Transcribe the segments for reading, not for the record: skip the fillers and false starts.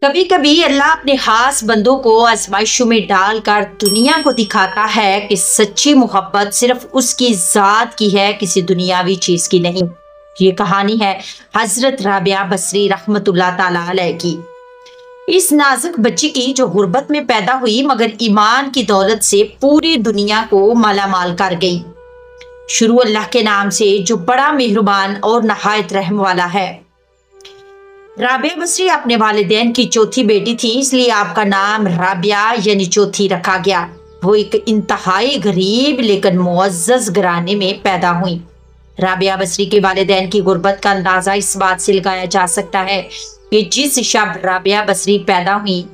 कभी कभी अल्लाह अपने खास बंदों को आजमाइशों में डालकर दुनिया को दिखाता है कि सच्ची मोहब्बत सिर्फ उसकी जात की है, किसी दुनियावी चीज की नहीं। ये कहानी है हजरत राबिया बसरी रहमतुल्लाह ताला अलैह की। इस नाजुक बच्ची की जो गुर्बत में पैदा हुई मगर ईमान की दौलत से पूरी दुनिया को मालामाल कर गई। शुरू अल्लाह के नाम से जो बड़ा मेहरबान और नहायत रहम वाला है। राबिया बसरी अपने वालिदैन की चौथी बेटी थी, इसलिए आपका नाम राबिया यानी चौथी रखा गया। वो एक इंतहाई गरीब लेकिन मुअज़्ज़ज़ घराने में पैदा हुई। राबिया बसरी के वालिदैन की गुर्बत का अंदाजा इस बात से लगाया जा सकता है कि जिस शब राबिया बसरी पैदा हुई,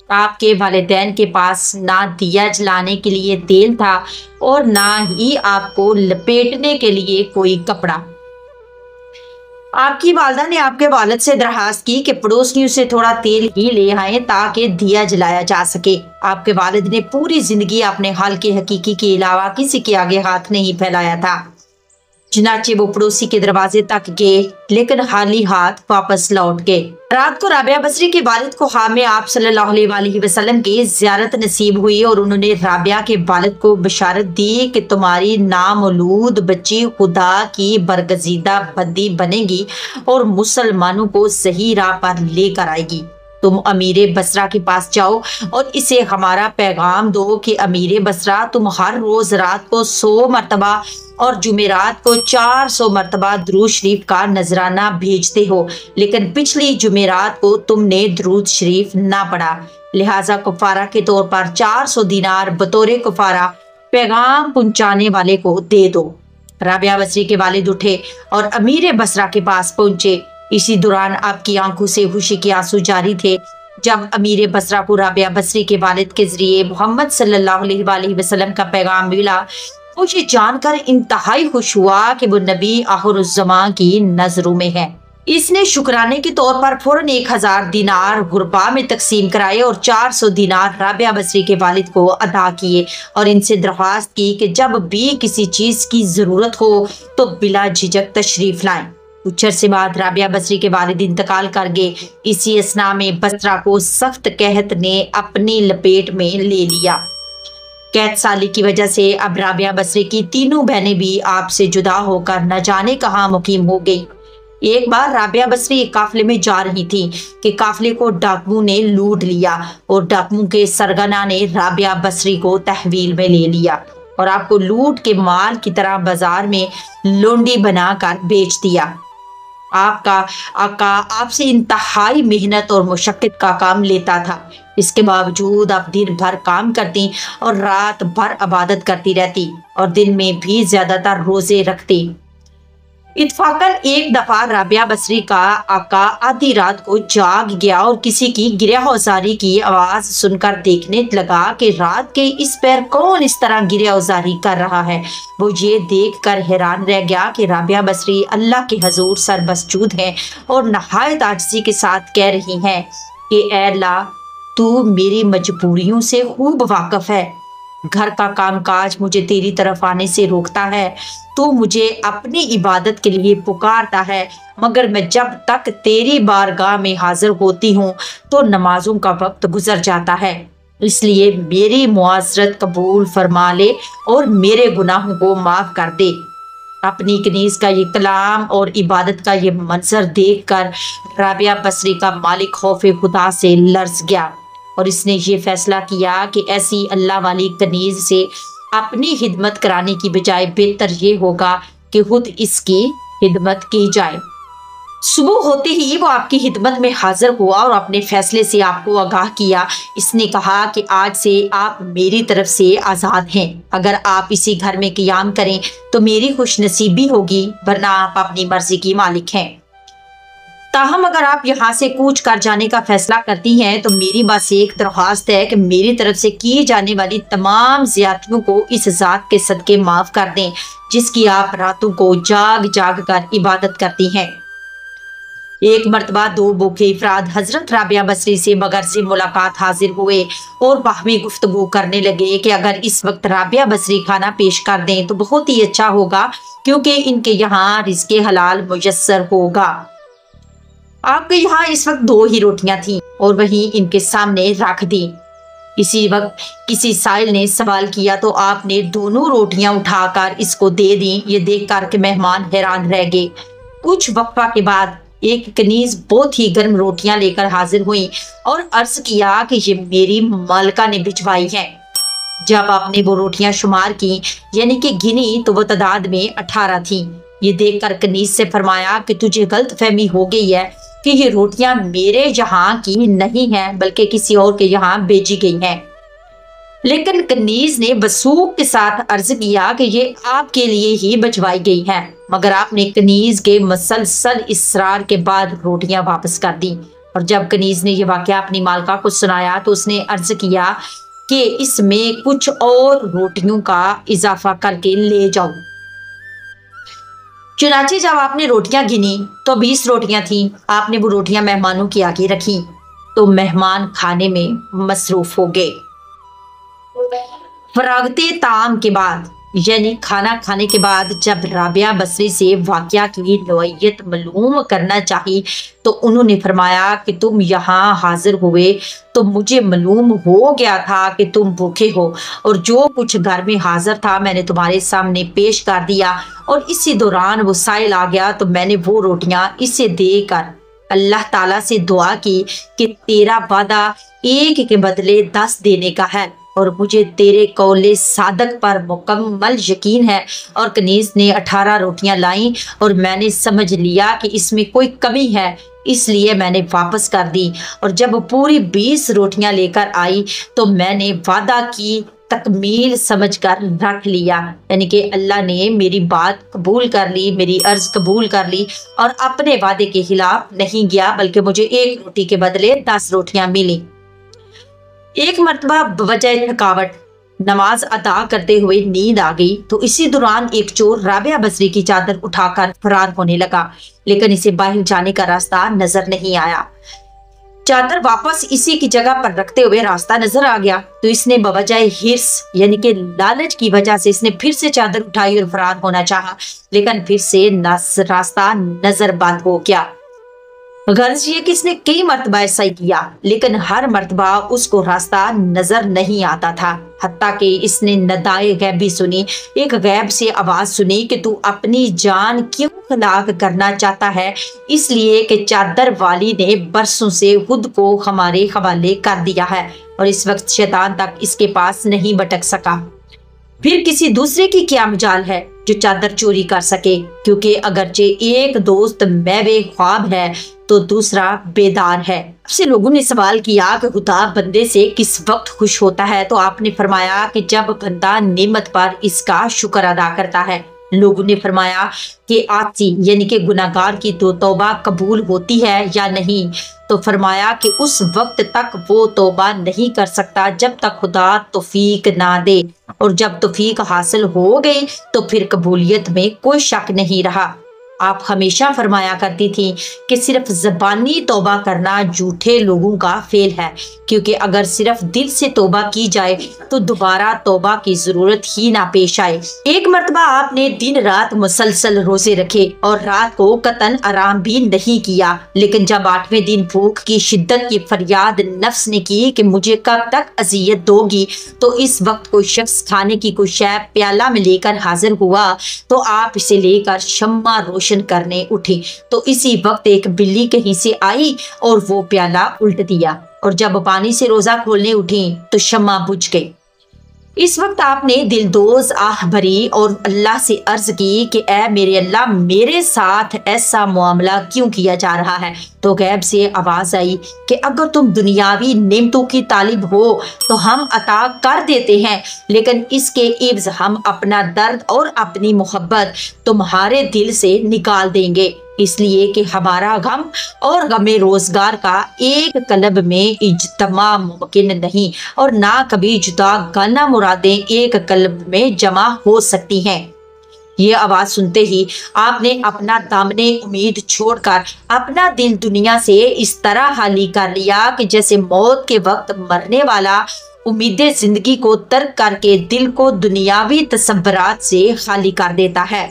आपके वालिदैन के पास ना दिया जलाने के लिए तेल था और ना ही आपको लपेटने के लिए कोई कपड़ा। आपकी वालदा ने आपके वालिद से दरखास्त की कि पड़ोसियों से थोड़ा तेल ही ले आए ताकि दिया जलाया जा सके। आपके वालिद ने पूरी जिंदगी अपने हाल के हकीकी के अलावा किसी के आगे हाथ नहीं फैलाया था। चुनाचे वो पड़ोसी के दरवाजे तक गए लेकिन खाली हाथ वापस लौट गए। रात को राबिया बसरी के वालिद को ख्वाब में आप सल्लल्लाहु अलैहि वसल्लम की ज़ियारत नसीब हुई और उन्होंने राबिया के वालिद को बशारत दी कि तुम्हारी नामौलूद बच्ची खुदा की बरगजीदा बंदी बनेगी और मुसलमानों को सही राह पर लेकर आएगी। तुम अमीरे बसरा के पास जाओ और इसे हमारा पैगाम दो कि अमीरे बसरा तुम हर रोज रात को 100 मरतबा और जुमेरात को 400 मरतबा दुरूद शरीफ का नजराना भेजते हो, लेकिन पिछली जुमेरात को तुमने दुरूद शरीफ ना पढ़ा, लिहाजा कुफारा के तौर पर 400 दिनार बतौर कुफारा पैगाम पहुंचाने वाले को दे दो। राबिया बसरी के वालिद उठे और अमीर बसरा के पास पहुंचे। इसी दौरान आपकी आंखों से खुशी के आंसू जारी थे जब अमीर बसरा को राबिया बसरी के वालिद के जरिए मोहम्मद सल्लल्लाहु अलैहि वसल्लम का पैगाम मिला। वो ये जानकर इंतहाई खुश हुआ कि वो नबी आखिरुज़्ज़मां की नजरों में है। इसने शुक्राने के तौर पर फौरन 1000 दिनार गुरबा में तकसीम कराए और 400 दिनार राबिया बसरी के वालिद को अदा किए और इनसे दरख्वास्त की कि जब भी किसी चीज की जरूरत हो तो बिला झिझक तशरीफ लाएं। कुछ अरसे बाद राबिया बसरी के वालिद इंतकाल कर गए। इसी असना में बसरा को सख्त कहत ने अपनी लपेट में ले लिया। कैद साली की वजह से अब राबिया बसरी की तीनों बहनें भी आपसे जुदा होकर न जाने कहां मुकीम हो गई। एक बार राबिया बसरी एक काफले में जा रही थी कि काफले को डाकुओं ने लूट लिया और डाकुओं के सरगना ने राबिया बसरी को तहवील में ले लिया और आपको लूट के माल की तरह बाजार में लोंडी बनाकर बेच दिया। आपका आका आपसे इंतहाई मेहनत और मुशक्कत का काम लेता था। इसके बावजूद आप दिन भर काम करती और रात भर इबादत करती रहती और दिन में भी ज्यादातर रोजे रखती। इत्फाकन एक दफा राबिया बसरी का आका आधी रात को जाग गया और किसी की गिरहौजारी की आवाज सुनकर देखने लगा कि रात के इस पैर कौन इस तरह गिरहौजारी कर रहा है। वो ये देखकर हैरान रह गया कि राबिया बसरी अल्लाह के हजूर सरबसजूद है और नहायत आजिज़ी के साथ कह रही हैं कि ऐ अल्लाह, तू मेरी मजबूरियों से खूब वाकिफ है। घर का कामकाज मुझे तेरी तरफ आने से रोकता है, तू मुझे अपनी इबादत के लिए पुकारता है, मगर मैं जब तक तेरी बारगाह में हाजिर होती हूँ तो नमाजों का वक्त गुजर जाता है। इसलिए मेरी मुआज़रत कबूल फरमा ले और मेरे गुनाहों को माफ कर दे। अपनी कनीज का ये कलाम और इबादत का ये मंजर देखकर राबिया बसरी का मालिक खौफे खुदा से लर्ज गया और इसने ये फैसला किया कि ऐसी अल्लाह वाली कनीज से अपनी खिदमत कराने की बजाय बेहतर ये होगा कि खुद इसकी खिदमत की जाए। सुबह होते ही वो आपकी खिदमत में हाजिर हुआ और अपने फैसले से आपको आगाह किया। इसने कहा कि आज से आप मेरी तरफ से आज़ाद हैं। अगर आप इसी घर में क़ियाम करें तो मेरी खुशनसीबी होगी, वरना आप अपनी मर्जी की मालिक हैं। ताहम अगर आप यहाँ से कूच कर जाने का फैसला करती हैं तो मेरी बस एक दरख्वास्त है कि मेरी तरफ से की जाने वाली तमाम ज़ियादतियों को इस ज़ात के सदके माफ़ कर दें जिसकी आप रातों को जाग जाग कर इबादत करती हैं। एक मरतबा 2 भूखे अफराद हजरत राबिया बसरी से मगरज़ मुलाकात हाजिर हुए और बाहमी गुफ्तगू करने लगे कि अगर इस वक्त राबिया बसरी खाना पेश कर दें तो बहुत ही अच्छा होगा, क्योंकि इनके यहाँ रिज़्क़े हलाल मुयस्सर होगा। आपके यहाँ इस वक्त 2 ही रोटियां थीं और वहीं इनके सामने रख दी। इसी वक्त किसी साइल ने सवाल किया तो आपने दोनों रोटियां उठाकर इसको दे दी। ये देखकर के मेहमान हैरान रह गए। कुछ वक्फा के बाद एक कनीज बहुत ही गर्म रोटियां लेकर हाजिर हुई और अर्ज किया कि ये मेरी मालका ने भिजवाई हैं। जब आपने वो रोटियां शुमार की यानी कि गिनी तो वो तादाद में 18 थी। ये देखकर कनीज से फरमाया कि तुझे गलत फहमी हो गई है कि ये रोटियां मेरे यहाँ की नहीं हैं बल्कि किसी और के यहाँ भेजी गई हैं। लेकिन कनीज ने वसूख के साथ अर्ज किया कि ये आपके लिए ही भिजवाई गई हैं, मगर आपने कनीज के मसलसल इसरार के बाद रोटियां वापस कर दी। और जब कनीज ने यह वाकया अपनी मालका को सुनाया तो उसने अर्ज किया कि इसमें कुछ और रोटियों का इजाफा करके ले जाओ। चुनाचे जब आपने रोटियां गिनी तो 20 रोटियां थीं। आपने वो रोटियां मेहमानों के आगे रखी तो मेहमान खाने में मसरूफ हो गए। फरागते ताम के बाद यानी खाना खाने के बाद जब राबिया बसरी से वाकया की नौइयत मालूम करना चाहिए तो उन्होंने फरमाया कि तुम यहाँ हाजिर हुए तो मुझे मालूम हो गया था कि तुम भूखे हो और जो कुछ घर में हाजिर था मैंने तुम्हारे सामने पेश कर दिया। और इसी दौरान वो साइल आ गया तो मैंने वो रोटियां इसे देकर अल्लाह ताला से दुआ की कि तेरा वादा 1 के बदले 10 देने का है और मुझे तेरे कौले सादक पर मुकम्मल यकीन है। और कनीज ने 18 रोटियां लाई और मैंने समझ लिया कि इसमें कोई कमी है, इसलिए मैंने वापस कर दी। और जब पूरी 20 रोटियां लेकर आई तो मैंने वादा की तकमील समझकर रख लिया, यानी कि अल्लाह ने मेरी बात कबूल कर ली, मेरी अर्ज कबूल कर ली और अपने वादे के खिलाफ नहीं गया, बल्कि मुझे 1 रोटी के बदले 10 रोटियां मिली। एक मर्तबा बवजह थकावट नमाज अदा करते हुए नींद आ गई तो इसी दौरान एक चोर राबिया बसरी की चादर उठाकर फरार होने लगा, लेकिन इसे बाहर जाने का रास्ता नजर नहीं आया। चादर वापस इसी की जगह पर रखते हुए रास्ता नजर आ गया तो इसने बवजह हिर्स यानी कि लालच की वजह से इसने फिर से चादर उठाई और फरार होना चाहा, लेकिन फिर से रास्ता नजर बंद हो गया। गर्ज ये कि इसने कई मर्तबा ऐसा ही किया, लेकिन हर मर्तबा उसको रास्ता नजर नहीं आता था। हत्ता कि इसने नदाए गैब भी सुनी। एक गैब से आवाज सुनी कि तू अपनी जान क्यों हलाक करना चाहता है, इसलिए कि चादर वाली ने बरसों से खुद को हमारे हवाले कर दिया है और इस वक्त शैतान तक इसके पास नहीं भटक सका। फिर किसी दूसरे की क्या मजाल है जो चादर चोरी कर सके, क्योंकि अगरचे एक दोस्त महवे ख्वाब है तो दूसरा बेदार है। आपसे लोगों ने सवाल किया कि खुदा बंदे से किस वक्त खुश होता है, तो आपने फरमाया कि जब बंदा नेमत पर इसका शुक्र अदा करता है। लोगों ने फरमाया कि आसी यानी कि गुनाहगार की तो तौबा कबूल होती है या नहीं, तो फरमाया कि उस वक्त तक वो तौबा नहीं कर सकता जब तक खुदा तौफीक ना दे, और जब तौफीक हासिल हो गई तो फिर कबूलियत में कोई शक नहीं रहा। आप हमेशा फरमाया करती थी कि सिर्फ ज़बानी तौबा करना झूठे लोगों का फेल है, क्योंकि अगर सिर्फ दिल से तौबा की जाए तो दोबारा तौबा की जरूरत ही ना पेश आए। एक मर्तबा आपने दिन रात मुसलसल रोजे रखे और रात को कतन आराम भी नहीं किया, लेकिन जब 8वें दिन भूख की शिद्दत की फरियाद नफ्स ने की कि मुझे कब तक अजियत दोगी, तो इस वक्त कोई शख्स खाने की कोई शै प्याला में लेकर हाजिर हुआ तो आप इसे लेकर शम्मा रोशन करने उठी, तो इसी वक्त एक बिल्ली कहीं से आई और वो प्याला उल्ट दिया, और जब पानी से रोजा खोलने उठी तो शम्मा बुझ गई। इस वक्त आपने दिलदोज आह भरी और अल्लाह से अर्ज की कि ऐ मेरे अल्लाह, मेरे साथ ऐसा मामला क्यों किया जा रहा है। तो गैब से आवाज आई कि अगर तुम दुनियावी नेमतों की तालिब हो तो हम अता कर देते हैं, लेकिन इसके इव्ज हम अपना दर्द और अपनी मोहब्बत तुम्हारे दिल से निकाल देंगे, इसलिए कि हमारा गम और गमे रोजगार का एक कलब में इज्तमा मुमकिन नहीं, और ना कभी जुदा गाना मुरादें एक कलब में जमा हो सकती हैं। ये आवाज सुनते ही आपने अपना दामने उम्मीद छोड़कर अपना दिल दुनिया से इस तरह खाली कर लिया कि जैसे मौत के वक्त मरने वाला उम्मीदें जिंदगी को तर्क करके दिल को दुनियावी तसव्वुरात से खाली कर देता है।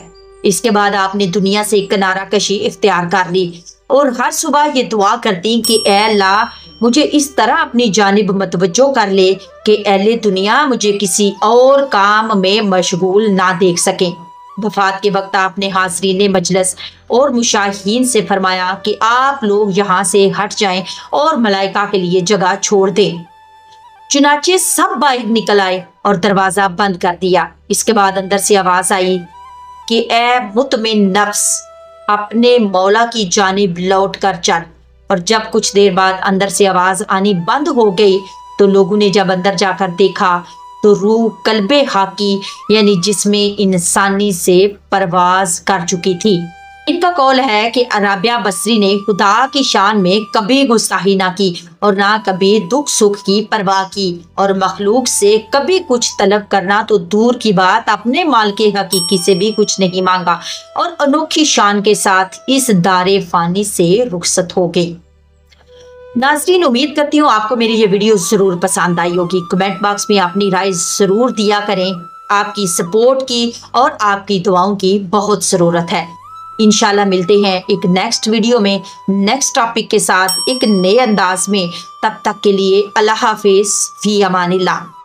इसके बाद आपने दुनिया से किनारा कशी इख्तियार कर ली। اور ہر صبح یہ دعا کرتی کہ اے اللہ مجھے اس طرح اپنی جانب متوجہ کر لے کہ اہل دنیا مجھے کسی اور کام میں مشغول نہ دیکھ سکیں۔ وفات کے وقت آپ نے حاضرین مجلس اور مشاہدین سے فرمایا کہ آپ لوگ یہاں سے ہٹ جائیں اور ملائکہ کے لیے جگہ چھوڑ دیں۔ چنانچہ سب باہر نکل آئے اور دروازہ بند کر دیا۔ اس کے بعد اندر سے آواز آئی کہ اے مطمئن نفس، اپنے مولا کی جانب لوٹ کر چل۔ اور جب کچھ دیر بعد اندر سے آواز آنی بند ہو گئی تو لوگوں نے جب اندر جا کر دیکھا تو روح قلب حاکی یعنی جسم انسانی سے پرواز کر چکی تھی۔ ان کا قول ہے کہ رابعہ بصری نے خدا کی شان میں کبھی گستاخی نہ کی اور نہ کبھی دکھ سکھ کی پرواہ کی، اور مخلوق سے کبھی کچھ طلب کرنا تو دور کی بات اپنے مالک حقیقی سے بھی کچھ نہیں مانگا، اور انوکھی شان کے ساتھ اس دار فانی سے رخصت ہو گئی۔ ناظرین، امید کرتی ہوں آپ کو میری یہ ویڈیو ضرور پسند آئی ہوگی۔ کمنٹ باکس میں اپنی رائے ضرور دیا کریں۔ آپ کی سپورٹ کی اور آپ کی دعاؤں کی بہت ضرورت ہے۔ انشاءاللہ ملتے ہیں ایک نیکسٹ ویڈیو میں نیکسٹ ٹاپک کے ساتھ ایک نئے انداز میں۔ تب تک کے لیے اللہ حافظ، فی امان اللہ۔